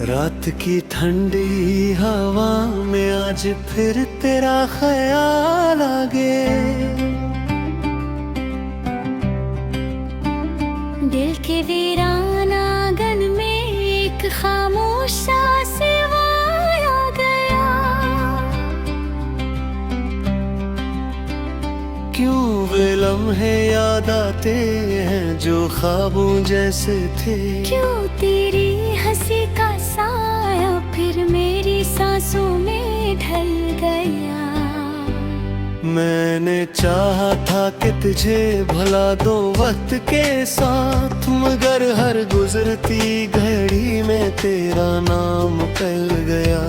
रात की ठंडी हवा में आज फिर तेरा ख्याल आ गए। दिल के वीरान आंगन में एक खामोश सा सिवा आ गया। क्यों वे लम्हे याद आते हैं जो ख्वाबों जैसे थे। क्यों तेरी हंसी का साया फिर मेरी सांसों में ढल गया। मैंने चाहा था कि तुझे भुला दो वक्त के साथ, मगर हर गुजरती घड़ी में तेरा नाम टल गया।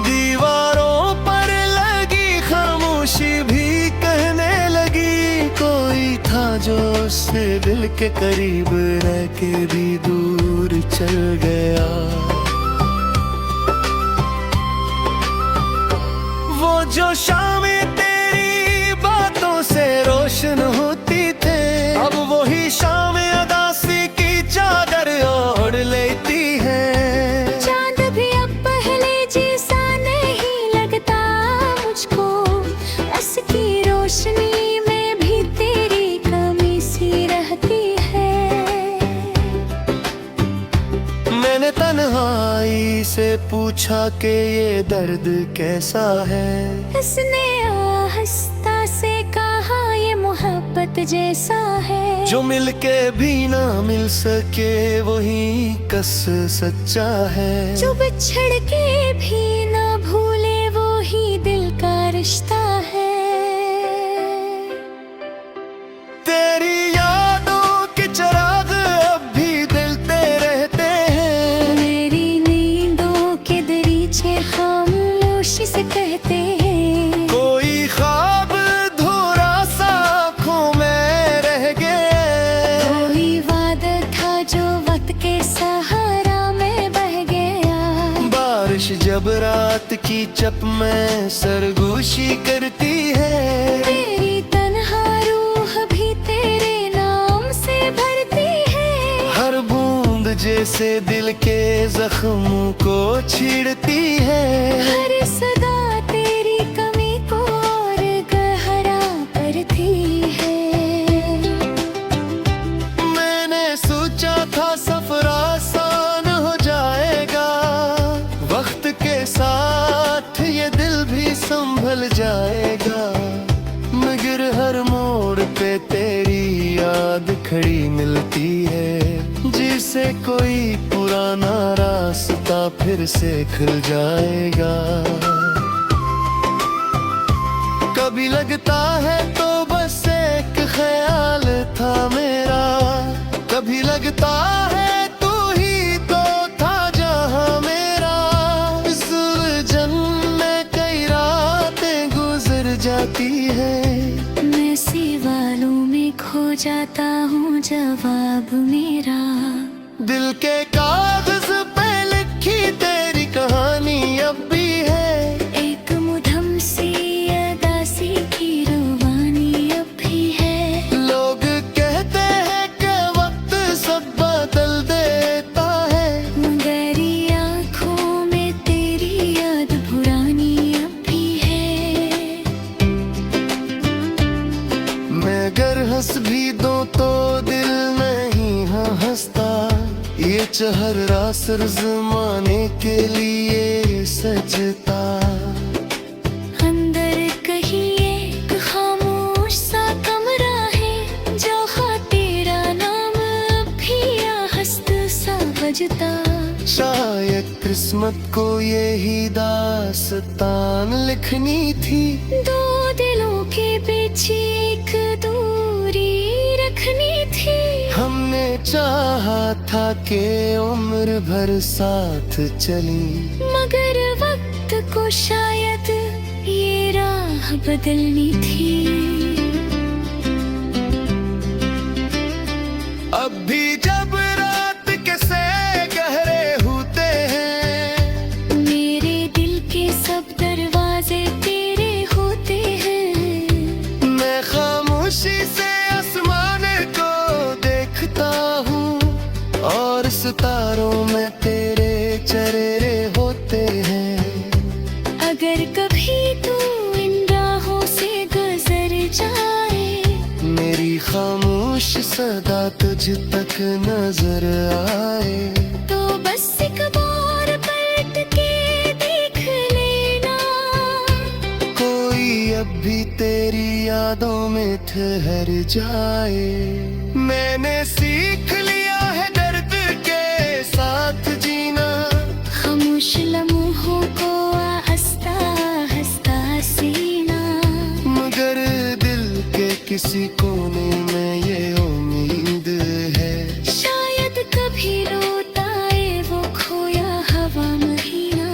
दीवारों पर लगी खामोशी भी कहने लगी, कोई था जो उससे दिल के करीब रह के भी दूर चल गया। वो जो शामें तेरी बातों से रोशन होती थे, अब वही शामें उदासी की चादर ओढ़ लेती है। चांद भी अब पहले जैसा नहीं लगता मुझको, उसकी रोशनी में भी तेरी कमी सी रहती है। मैंने तन्हाई से पूछा कि ये दर्द कैसा है। उसने आहिस्ता से कहा ये मोहब्बत जैसा है। जो मिलके भी ना मिल सके वही कस सच्चा है। जो बिछड़ के भी ना भूले वो ही दिल का रिश्ता है। तेरी यादों के चिराग अब भी जलते रहते हैं। मेरी नींदों के दरीचे खामोशी से कहते हैं। कोई ख्वाब धुरा सा आँखों में रह गए। कोई वादा था जो वक्त के सहारा में बह गया। बारिश जब रात की चप में सरगोशी करती है, मेरी तन्हा रूह भी तेरे नाम से भरती है। हर बूंद जैसे दिल के जख्मों को छीड़ती है। हर सदा तेरी कमी को और गहरा करती है। मैंने सोचा था सफर आसान हो जाएगा, वक्त के साथ ये दिल भी संभल जाएगा। मगर हर मोड़ पे तेरी याद खड़ी मिलती है, जिसे कोई पुराना रास्ता फिर से खुल जाएगा। कभी लगता है तो बस एक ख्याल था मेरा, कभी लगता है तू ही तो था जहां मेरा। इस उलझन में कई रातें गुजर जाती है। मैं सवालों में खो जाता हूँ जवाब मेरा। दिल के कागज पे लिखी तेरी कहानी अब भी है। एक मुधम सी अदासी की रुबानी अब भी है। लोग कहते हैं कि वक्त सब बदल देता है, मगर ये आँखों में तेरी याद पुरानी अब भी है। मैं अगर हंस भी दूं तो दिल नहीं हंसता। ये चेहरा सिर ज़माने के लिए सजता। अंदर कहीं एक खामोश सा कमरा है, जहाँ तेरा नाम अब भी आहस्त सा बजता। शायद किस्मत को यही दास्तान लिखनी थी। दो दिलों के बीच एक दूरी रखनी थी। हमने चाहा था कि उम्र भर साथ चली, मगर वक्त को शायद ये राह बदलनी थी। अब भी जब रात के से गहरे होते हैं, मेरे दिल के सब दरवाजे तेरे होते हैं। मैं खामोशी से आसमान को देखता हूँ और सितारों में तेरे चेहरे होते हैं। अगर कभी तू इन राहों से गुजर जाए, मेरी खामोश सदा तुझ तक नजर आए, तो बस एक बार पलट के देख लेना। कोई अब भी तेरी यादों में ठहर जाए। मैंने सीख लिया है दर्द के साथ जीना, खामोश लम्हों को आहिस्ता आहिस्ता सीना। मगर दिल के किसी कोने में ये उम्मीद है, शायद कभी लौट आए वो खोया हवा महीना।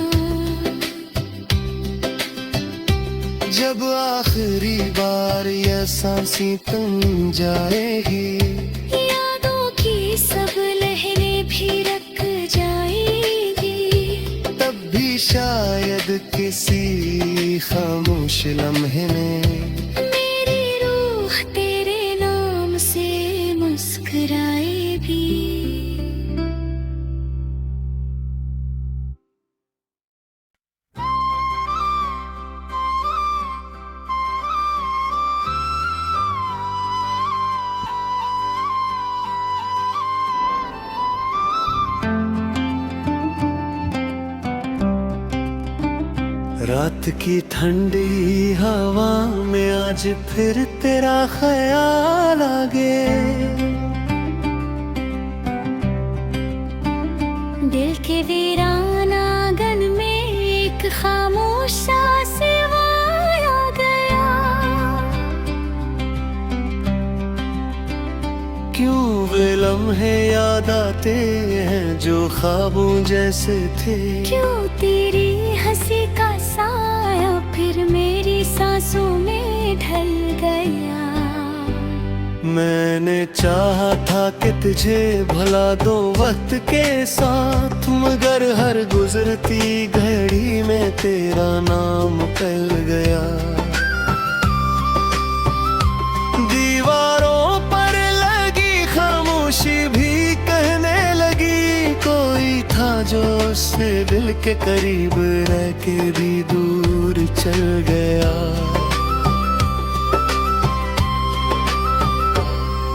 जब आखिरी बार ये सांसें थम जाएगी, यादों की सब लहरें भी रख जाएगी, तब भी शायद किसी खामोश लम्हे में मेरी रूह तेरे नाम से मुस्कुराएगी। रात की ठंडी हवा में आज फिर तेरा ख्याल आ गए। दिल के वीरान आंगन में एक खामोश सा सिवाय आ गया। क्यों वे लम्हे याद आते हैं जो ख्वाबों जैसे थे। क्यों तेरी हंसी का साया फिर मेरी सांसों में ढल गया। मैंने चाहा था कि तुझे भुला दो वक्त के साथ, मगर हर गुजरती घड़ी में तेरा नाम फैल गया। दीवारों पर लगी खामोशी भी कहने लगी, कोई था जो उससे दिल के करीब रह के भी दूर चल गया।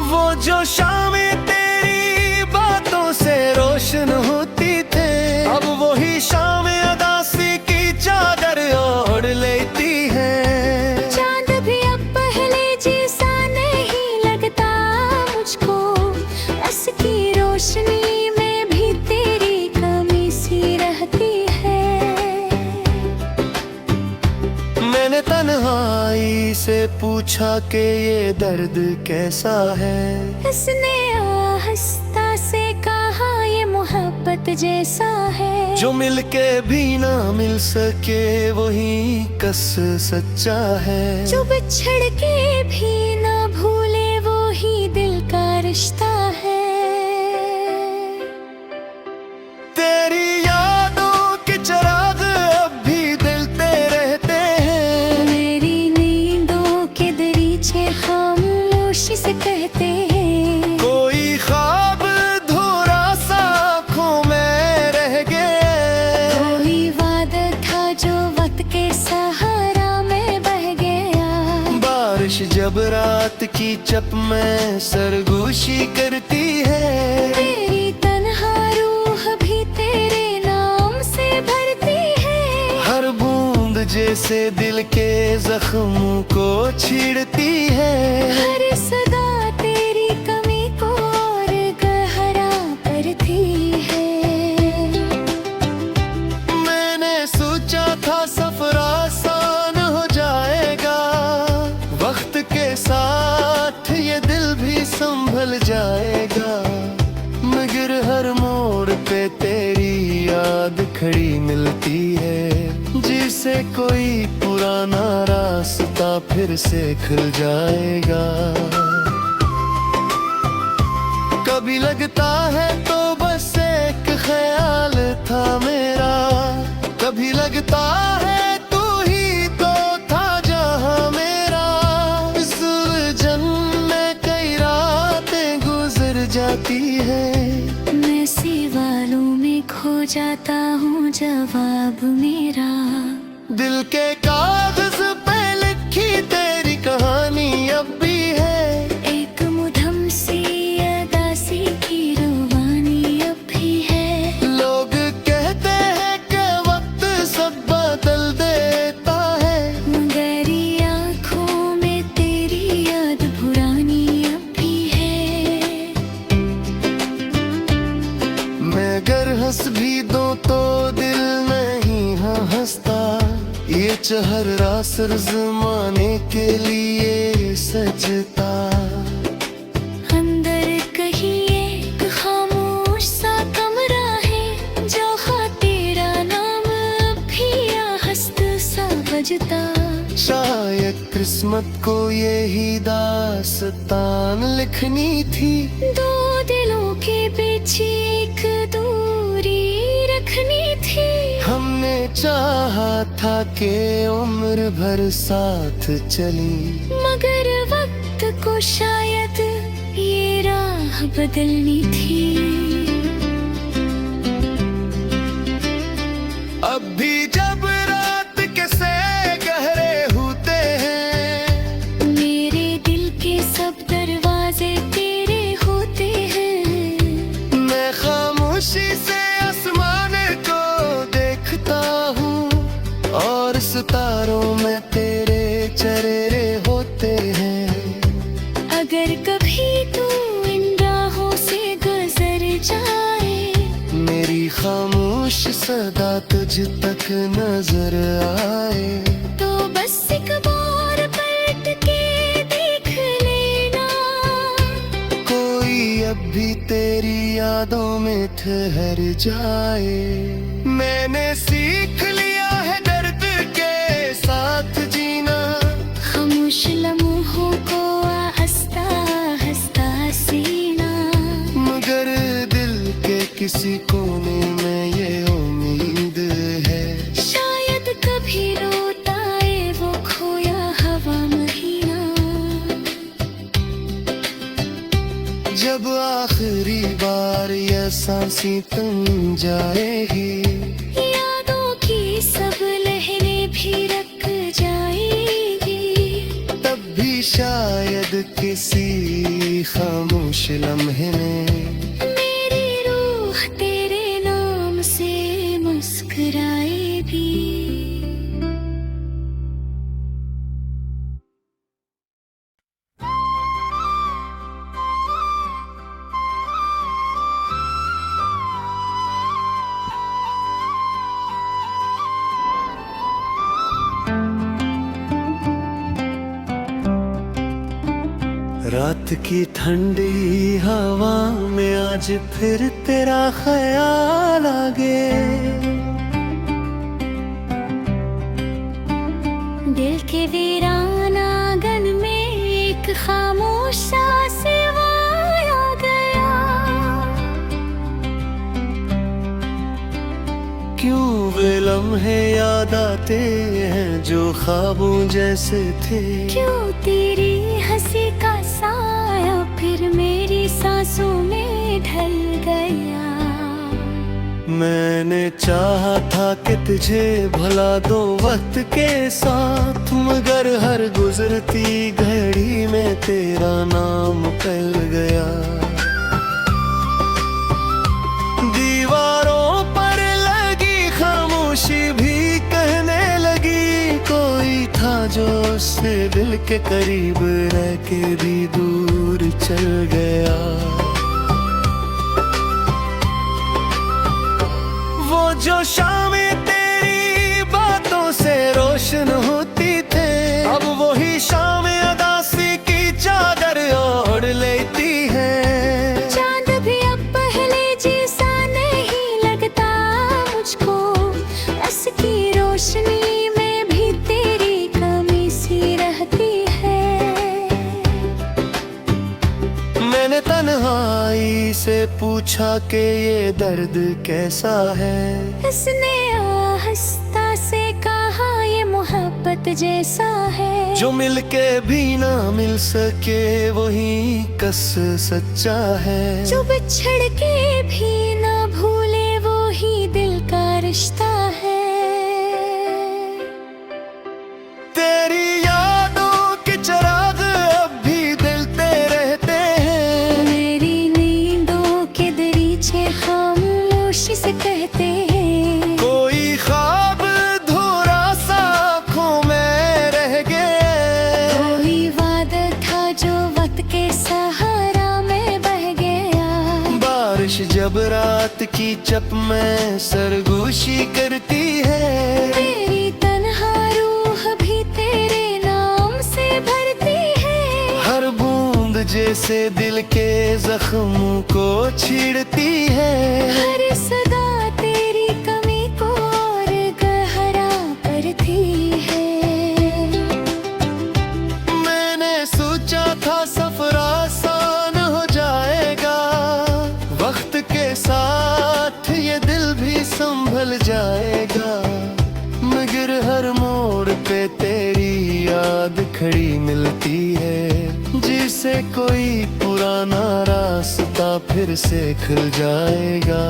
वो जो शामें तेरी बातों से रोशन होती थे, अब वही शामें उदासी की चादर ओढ़ लेती है। चांद भी अब पहले जैसा नहीं लगता मुझको, उसकी रोशनी में भी तेरी कमी सी रहती है। मैंने तन्हाई से पूछा कि ये दर्द कैसा है। उसने आहिस्ता से कहा ये मोहब्बत जैसा है। जो मिलके भी ना मिल सके वही कस सच्चा है। जो बिछड़ के भी ना भूले वो ही दिल का रिश्ता है। तेरी यादों के चिराग अब भी जलते रहते हैं। मेरी नींदों के दरीचे खामोशी से कहते हैं, कोई ख्वाब धुरा सा आँखों में रह गए। कोई वादा था जो वक्त के सहारा में बह गया। बारिश जब रात की चप में सरगोशी करती है, मेरी तन्हा रूह भी तेरे नाम से भरती है। हर बूंद जैसे दिल के जख्मों को छीड़ती है। हर सदा तेरी कमी को और गहरा करती है। मैंने सोचा था सफर आसान हो जाएगा, वक्त के साथ ये दिल भी संभल जाएगा। मगर हर मोड़ पे तेरी याद खड़ी मिलती है, जिसे कोई पुराना रास्ता फिर से खुल जाएगा। कभी लगता है तो बस एक ख्याल था मेरा, कभी लगता है तू ही तो था जहां मेरा। इस उलझन में कई रातें गुजर जाती लगती है। मैं सवालों में खो जाता हूँ जवाब मेरा। दिल के कागज पे लिखी तेरी कहानी अब भी है। एक मुधम सी अदासी की रवानी अब भी है। लोग कहते हैं कि वक्त सब बदल देता है, मगर ये आँखों में तेरी याद पुरानी अब भी है। मैं अगर हंस भी दूं तो दिल नहीं हंसता। ये चेहरा सिर्फ ज़माने के लिए सजता। अंदर कहीं एक खामोश सा कमरा है, जहाँ तेरा नाम अब भी आहस्त सा बजता। शायद किस्मत को यही दास्तान लिखनी थी। दो दिलों के बीच एक दूरी रखनी थी। हमने चाहा था कि उम्र भर साथ चली, मगर वक्त को शायद ये राह बदलनी थी। अब भी जब रात के से गहरे होते हैं, मेरे दिल के सब दरवाजे तेरे होते हैं। मैं खामोशी से आसमान को देखता हूँ और सितारों में तेरे चेहरे होते हैं। अगर कभी तू इन राहों से गुजर जाए, मेरी खामोश सदा तुझ तक नजर आए, तो बस एक बार पलट के देख लेना। कोई अब भी तेरी यादों में ठहर जाए। मैंने सीख लिया है दर्द के साथ जीना, खामोश लम्हों को आहिस्ता आहिस्ता सीना। मगर दिल के किसी कोने में ये उम्मीद है, शायद कभी लौट आए वो खोया हवा महीना। जब आखिरी बार ये सांसें थम जाएगी, यादों की सब लहरें भी रख जाएगी। तब भी शायद किसी खामोश लम्हे में मेरी रूह तेरे नाम से मुस्कुराएगी। रात की ठंडी हवा में आज फिर तेरा ख्याल आ गए। दिल के वीरान आंगन में एक खामोश सा सिवाय आ गया। क्यों वे लम्हे याद आते हैं जो ख्वाबों जैसे थे। क्यों तेरी हंसी का साया फिर मेरी सांसों में ढल गया। मैंने चाहा था कि तुझे भुला दो वक्त के साथ, मगर हर गुजरती घड़ी में तेरा नाम पल गया। दीवारों पर लगी खामोशी भी कहने लगी, कोई था जो उससे दिल के करीब रह के भी दूर चल गया। वो जो शामें तेरी बातों से रोशन होती थे, अब वही शामें उदासी की चादर ओढ़ लेती है। चांद भी अब पहले जैसा नहीं लगता मुझको, उसकी रोशनी में भी तेरी कमी सी रहती है। मैंने तन्हाई से पूछा कि ये दर्द कैसा है। उसने आहिस्ता से कहा ये मोहब्बत जैसा है। जो मिलके भी ना मिल सके वही कस सच्चा है। जो बिछड़ के भी ना भूले वो ही दिल का रिश्ता है। तेरी यादों के चिराग अब भी जलते रहते हैं। मेरी नींदों के दरीचे खामोशी से कहते हैं। कोई ख्वाब धुरा सा आँखों में रह गया। कोई वादा था जो वक्त के सहारा में बह गया। बारिश जब रात की चप में सरगोशी करती है। मेरी तन्हा रूह भी तेरे नाम से भरती है। हर बूंद जैसे दिल के जख्मों को छीड़ती है। हर सदा तेरी कमी को और गहरा करती है। मैंने सोचा था सफर आसान हो जाएगा। वक्त के साथ ये दिल भी संभल जाएगा। मगर हर मोड़ पे तेरी याद खड़ी मिलती है। जिसे कोई पुराना रास्ता फिर से खुल जाएगा।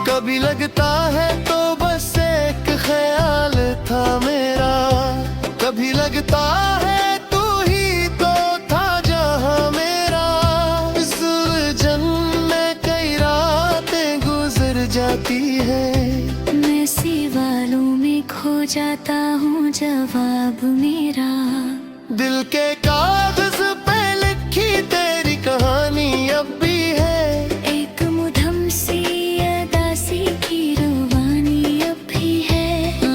कभी लगता है तो बस एक ख्याल था मेरा। कभी लगता है तू ही तो था जहां मेरा। इस उलझन में कई रातें गुजर जाती है। मैं सवालों में खो जाता हूँ जवाब मेरा। दिल के कागज पे लिखी तेरी कहानी अब भी है। एक मुधम सी अदासी की रवानी अब भी है।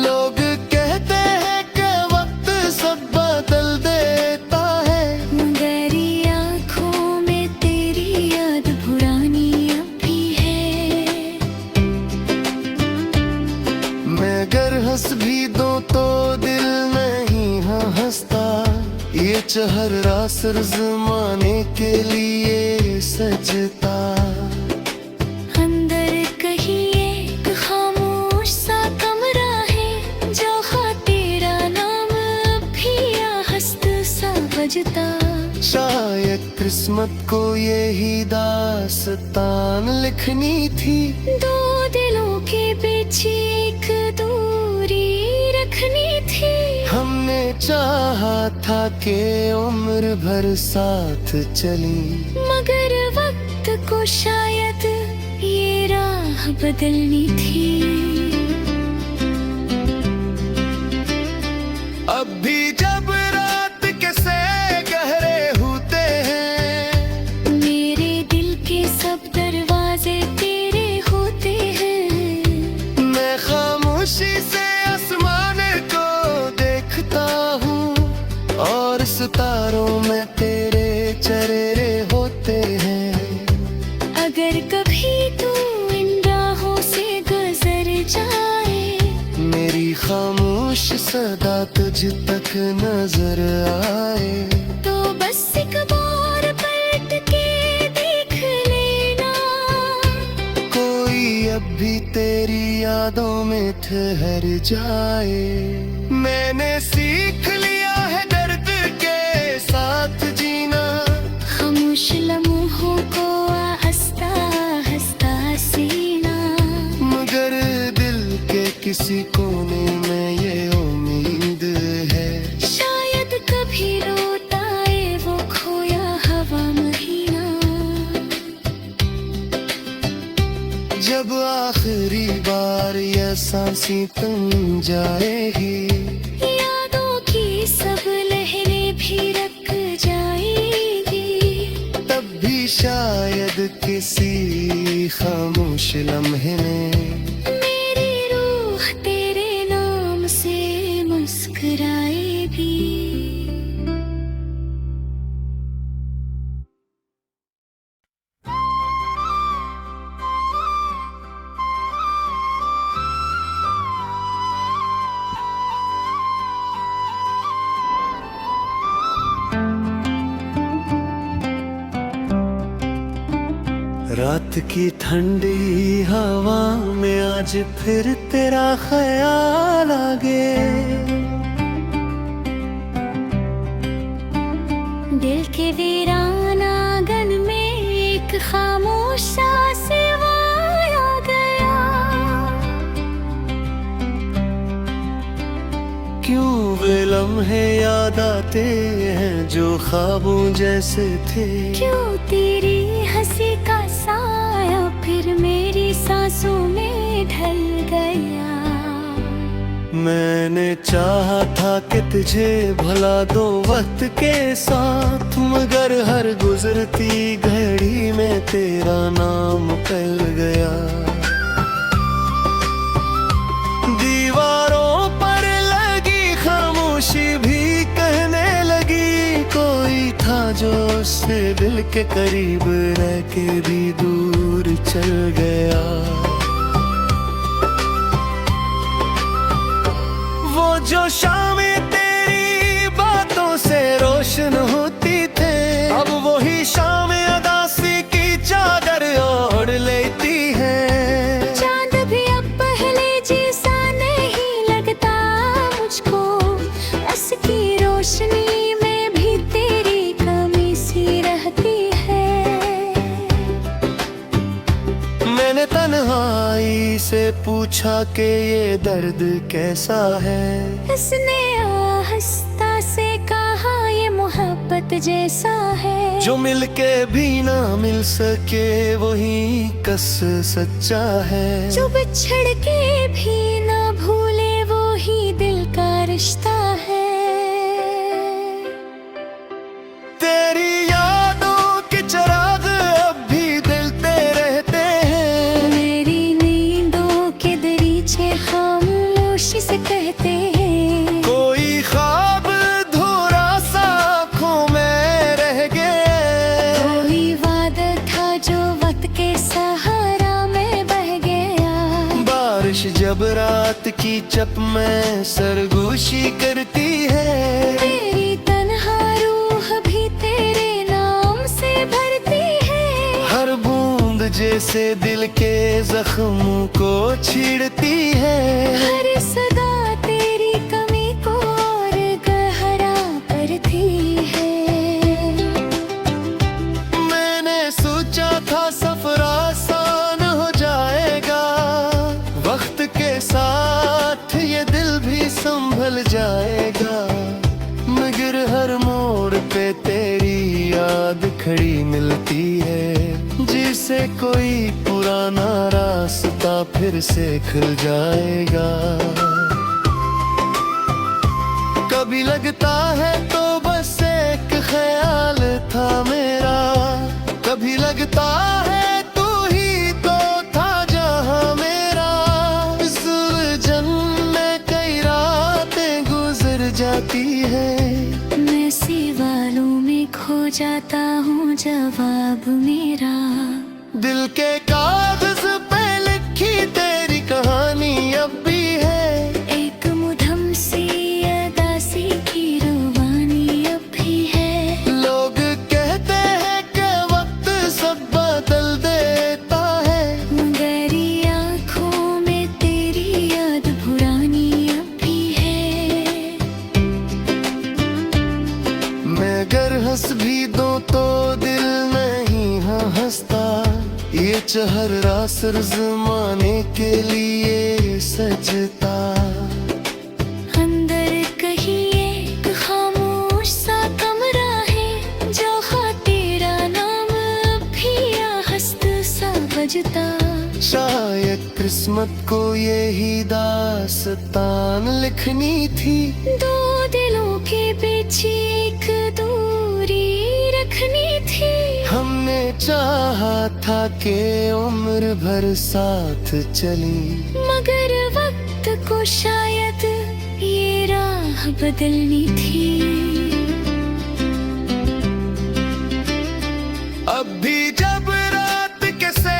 लोग कहते हैं कि वक्त सब बदल देता है। मगर ये आँखों में तेरी याद पुरानी अब भी है। मैं अगर हंस भी दूं तो दिल नहीं हंसता। ये चेहरा सर जमाने के लिए सजता। अंदर कहीं एक खामोश सा कमरा है। जहाँ तेरा नाम अब भी आहस्त सा बजता। शायद किस्मत को यही दास्तान लिखनी थी। दो दिलों के बीच एक दूरी रखनी थी। हमने चाहा था कि उम्र भर साथ चली। मगर वक्त को शायद ये राह बदलनी थी। अब भी जब रात के से गहरे होते हैं। मेरे दिल के सब दरवाजे तेरे होते हैं। मैं खामोशी से आसमान को देखता हूँ। और सितारों में तेरे चेहरे होते हैं। अगर कभी तू इन राहों से गुजर जाए। मेरी खामोश सदा तुझ तक नजर आए। तो बस एक बार पलट के देख लेना। कोई अब भी तेरी यादों में ठहर जाए। मैंने सीख लिया है दर्द के साथ जीना। खामोश लम्हों को आहिस्ता आहिस्ता सीना। मगर दिल के किसी कोने में ये उम्मीद है। शायद कभी लौट आए वो खोया हवा महीना। जब आखिरी बार ये सांसें थम जाएगी। यादों की सब लहरें भी रख जाएगी। तब भी शायद किसी खामोश लम्हे में मेरी रूह तेरे नाम से मुस्कुराएगी। रात की ठंडी हवा में आज फिर तेरा ख्याल आ गए। दिल के वीरान आंगन में एक खामोश सा सिवाय आ गया। क्यों वे लम्हे याद आते हैं जो ख्वाबों जैसे थे। क्यों तेरी हंसी का साया फिर मेरी सांसों में ढल गया। मैंने चाहा था कि तुझे भुला दो वक्त के साथ, मगर हर गुजरती घड़ी में तेरा नाम पल गया। दीवारों पर लगी खामोशी भी कहने लगी, कोई था जो उससे दिल के करीब रह के भी दूर चल गया। वो जो शामें तेरी बातों से रोशन होती थे, अब वही शामें अदासी की चादर ओढ़ लेती है। चांद भी अब पहले जैसा नहीं लगता मुझको, उसकी रोशनी में भी तेरी कमी सी रहती है। मैंने तन्हाई से पूछा कि ये दर्द कैसा है। उसने आहिस्ता से कहा ये मोहब्बत जैसा है। जो मिलके भी ना मिल सके वही कस सच्चा है। जो बिछड़ के भी ना भूले वो ही दिल का रिश्ता है। तेरी यादों के चिराग अब भी जलते रहते हैं। मेरी नींदों के दरीचे खामोशी से कहते हैं। कोई ख्वाब धुरा सा आँखों में रह गए। कोई वादा था जो वक्त के सहारा में बह गया। बारिश जब रात की चप में सरगोशी करती है, मेरी तन्हा रूह भी तेरे नाम से भरती है। हर बूंद जैसे दिल के जख्मों को छीड़ती है। हर सदा तेरी कमी को और गहरा करती है। मैंने सोचा था सफर आसान हो जाएगा, वक्त के साथ ये दिल भी संभल जाएगा। मगर हर मोड़ पे तेरी याद खड़ी मिलती है, जिसे कोई पुराना रास्ता फिर से खुल जाएगा। कभी लगता है तो बस एक ख्याल था मेरा, कभी लगता है तू ही तो था जहां मेरा। इस उलझन में कई रातें गुजर जाती है। मैं सवालों में खो जाता हूँ जवाब मेरा। दिल के कागज पे लिखी तेरी कहानी अब भी है। एक मुधम सी अदासी की रवानी अब भी है। लोग कहते हैं कि वक्त सब बदल देता है, मगर ये आँखों में तेरी याद पुरानी अब भी है। मैं अगर हंस भी दूं तो दिल नहीं हंसता। ये चेहरा सिर्फ ज़माने के लिए सजता। अंदर कहीं एक खामोश सा कमरा है, जहाँ तेरा नाम भी आहस्त सा बजता। शायद किस्मत को यही दास्तान लिखनी थी। दो दिलों के बीच एक दूरी रखनी थी। हमने चाहा था कि उम्र भर साथ चली, मगर वक्त को शायद ये राह बदलनी थी। अब भी जब रात के से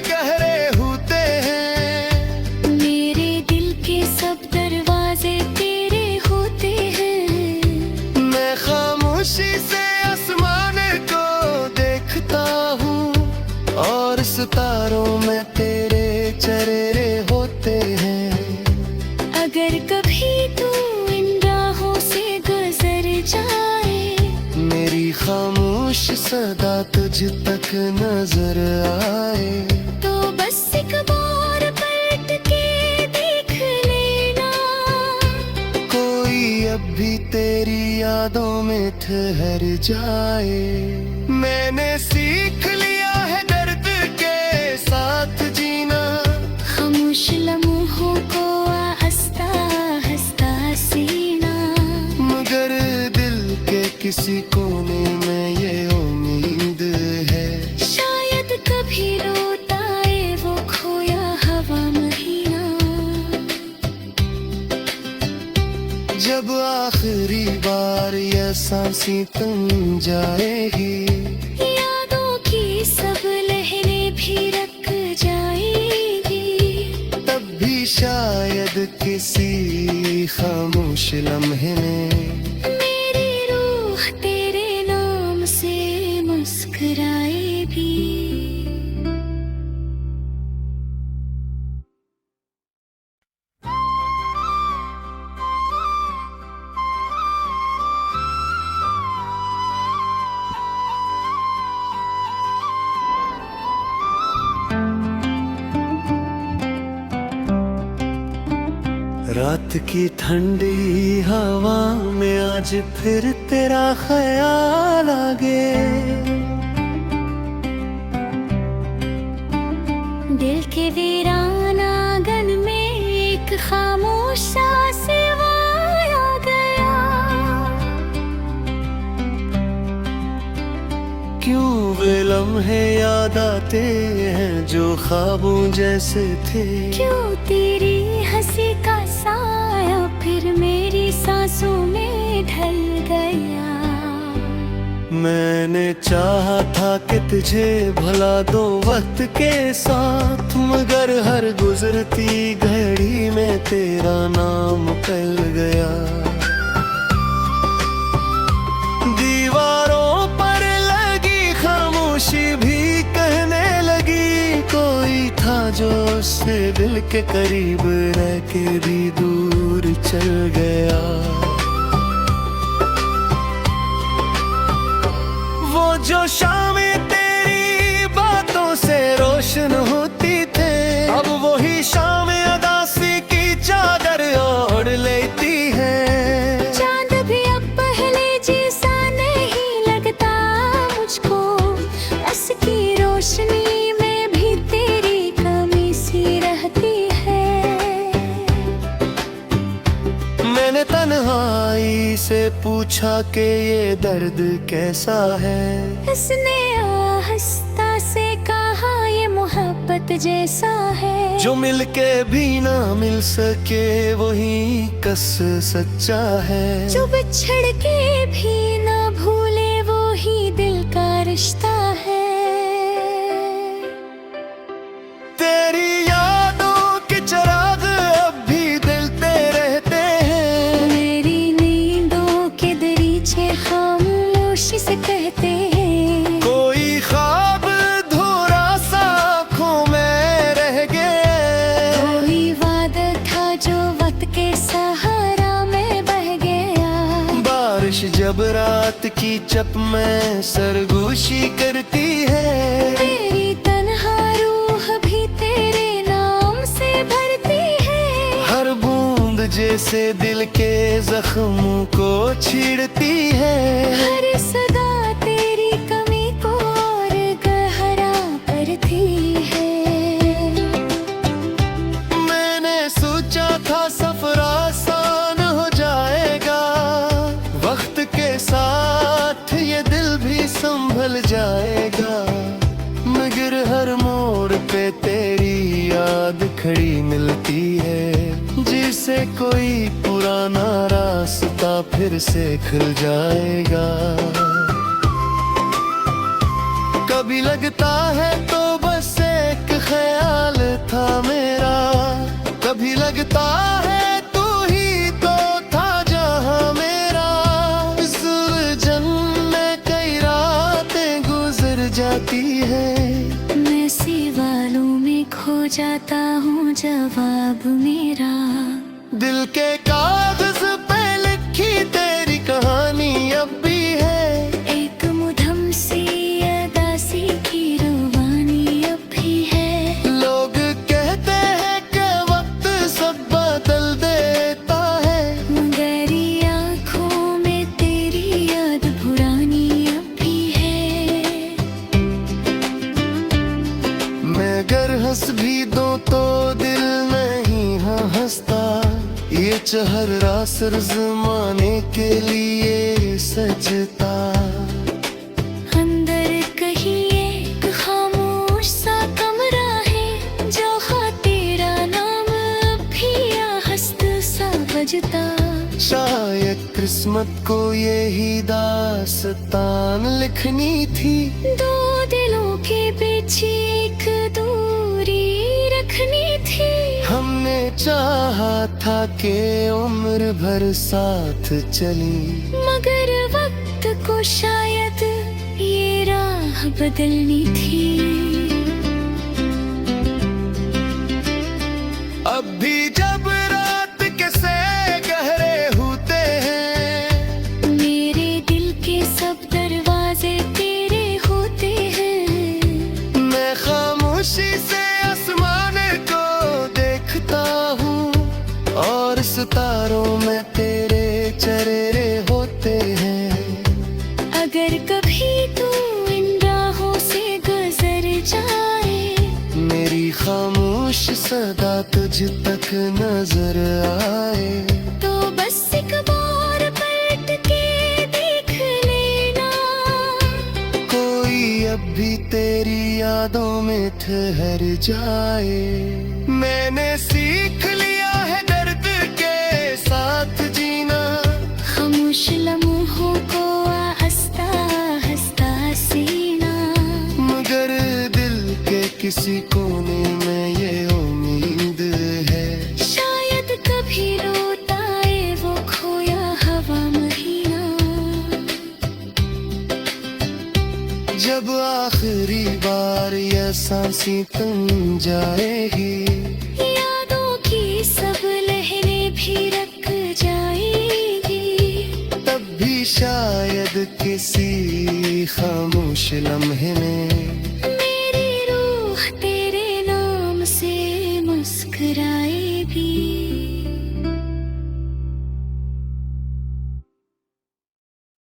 गहरे होते हैं, मेरे दिल के सब दरवाजे तेरे होते हैं। मैं खामोशी से आसमान को देखता हूँ और सितारों में तेरे चेहरे होते हैं। अगर कभी तू इन राहों से गुजर जाए, मेरी खामोश सदा तुझ तक नजर आए, तो बस एक बार पलट के देख लेना। कोई अब भी तेरी यादों में ठहर जाए। मैंने सीख लिया है दर्द के साथ जीना, खामोश लम्हों को आहिस्ता आहिस्ता सीना। मगर दिल के किसी कोने में ये उम्मीद है, शायद कभी लौट आए वो खोया हवा महीना। जब आखिरी बार ये सांसें थम जाएगी, यादों की सब लहरें भी रख जाएगी, तब भी शायद किसी खामोश लम्हे में मेरी रूह तेरे नाम से मुस्कुराएगी। रात की ठंडी हवा में आज फिर तेरा ख्याल आ गए। दिल के वीरान आंगन में एक खामोश सा सिवाय आ गया। क्यों वे लम्हे याद आते हैं जो ख्वाबों जैसे थे। क्यों तेरी हंसी का साया फिर मेरी सांसों में ढल गया। मैंने चाहा था कि तुझे भुला दो वक्त के साथ, मगर हर गुजरती घड़ी में तेरा नाम फैल गया। दीवारों पर लगी खामोशी भी कहने लगी, कोई था जो उससे दिल के करीब रह के भी दूर चल गया। वो जो शामें तेरी बातों से रोशन होती थे, अब वही शामें अदासी की चादर ओढ़ लेती है। चांद भी अब पहले जैसा नहीं लगता मुझको, उसकी रोशनी में भी तेरी कमी सी रहती है। मैंने तन्हाई से पूछा कि ये दर्द कैसा है। इसने आहिस्ता से कहा ये मोहब्बत जैसा है। जो मिलके भी ना मिल सके वही कस सच्चा है। जो बिछड़ के भी ना भूले वो ही दिल का रिश्ता है। तेरी यादों के चिराग अब भी जलते रहते हैं। मेरी नींदों के दरीचे खामोशी से कहते हैं, कोई ख्वाब धुरा सा आँखों में रह गया। कोई वादा था जो वक्त के सहारा में बह गया। बारिश जब रात की चप में सरगोशी करती है, मेरी तन्हा रूह भी तेरे नाम से भरती है। हर बूंद जैसे दिल के जख्मों को छीड़ती है। हर सदा तेरी कमी को और गहरा करती है। मैंने सोचा था सफर आसान हो जाएगा, वक्त के साथ ये दिल भी संभल जाएगा। मगर हर मोड़ पे तेरी याद खड़ी मिलती है, जिसे कोई पुराना रास्ता फिर से खुल जाएगा। कभी लगता है तो बस एक ख्याल था मेरा, कभी लगता है तू ही तो था जहां मेरा। इस उलझन में कई रातें गुजर जाती है। मैं सी जाता हूँ जवाब मेरा। दिल के कागज पे लिखी तेरी कहानी अब भी है, एक मुधम सी अदासी की रवानी अब भी है। लोग कहते हैं कि वक्त सब बदल देता है, मगर ये आँखों में तेरी याद पुरानी अब भी है। मैं अगर हंस भी दूं तो दिल नहीं हंसता, ये चेहरा सिर्फ ज़माने के लिए सजता। अंदर कहीं एक खामोश सा कमरा है, जहाँ तेरा नाम अब भी आहस्त सा बजता। शायद किस्मत को यही दास्तान लिखनी थी, दो दिलों के बीच एक दूरी रखनी थी। हमने चाहा था कि उम्र भर साथ चली, मगर वक्त को शायद ये राह बदलनी थी। अब भी जब रात के से गहरे होते हैं, मेरे दिल के सब दरवाजे तेरे होते हैं। मैं खामोशी से आसमान को देखता हूँ, और सितारों में तेरे चेहरे होते हैं। अगर कभी तू इन राहों से गुजर जाए, मेरी खामोश सदा तुझ तक नजर आए, तो बस एक बार पलट के देख लेना। कोई अब भी तेरी यादों में ठहर जाए। मैंने सीख लिया है दर्द के साथ जीना, खामोश लम्हों को हंसता हंसता सीना। मगर दिल के किसी कोने में ये उम्मीद है, शायद कभी लौट आए वो खोया हवा महीना। जब आखिरी बार ये सांसें थम जाएगी, यादों की सब लहरें भी रख जाएगी। तब भी शायद किसी खामोश लम्हे में